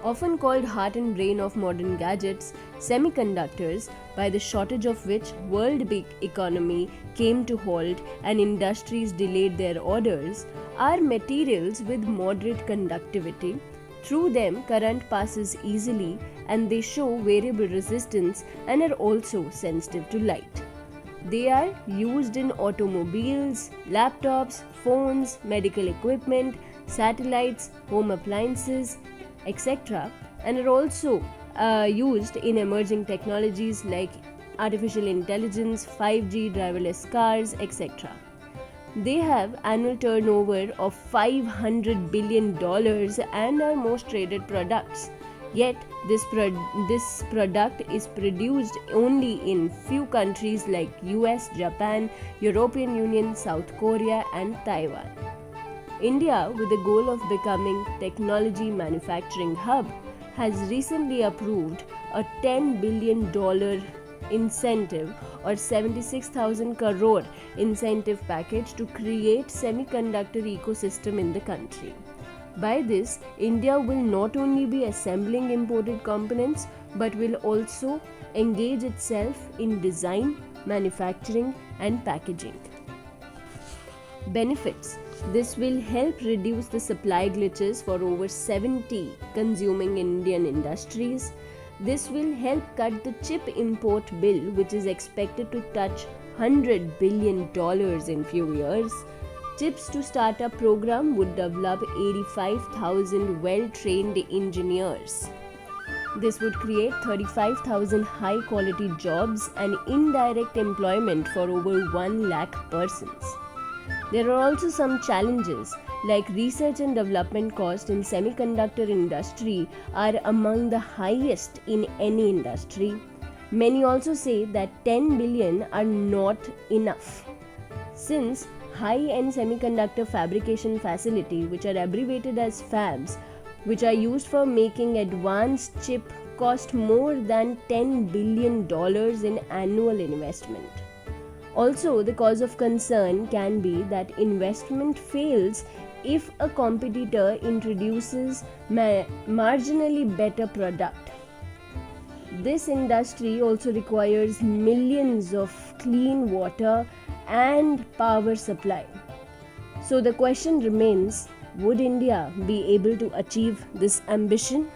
Often called heart and brain of modern gadgets, semiconductors, by the shortage of which world big economy came to halt and industries delayed their orders, are materials with moderate conductivity. Through them, current passes easily and they show variable resistance and are also sensitive to light. They are used in automobiles, laptops, phones, medical equipment, satellites, home appliances, etc., and are also used in emerging technologies like artificial intelligence, 5G, driverless cars, etc. They have annual turnover of $500 billion and are most traded products. Yet, this product is produced only in few countries like US, Japan, European Union, South Korea, and Taiwan. India, with the goal of becoming technology manufacturing hub, has recently approved a $10 billion incentive or 76,000 crore incentive package to create semiconductor ecosystem in the country. By this, India will not only be assembling imported components but will also engage itself in design, manufacturing and packaging. Benefits: this will help reduce the supply glitches for over 70 consuming Indian industries. This will help cut the chip import bill, which is expected to touch $100 billion in few years. Chips to Startup program would develop 85,000 well-trained engineers. This would create 35,000 high-quality jobs and indirect employment for over 1 lakh persons. There are also some challenges, like research and development costs in semiconductor industry are among the highest in any industry. Many also say that 10 billion are not enough, since high-end semiconductor fabrication facility, which are abbreviated as fabs, which are used for making advanced chip, cost more than $10 billion in annual investment. Also, the cause of concern can be that investment fails if a competitor introduces marginally better product. This industry also requires millions of clean water and power supply. So the question remains, would India be able to achieve this ambition?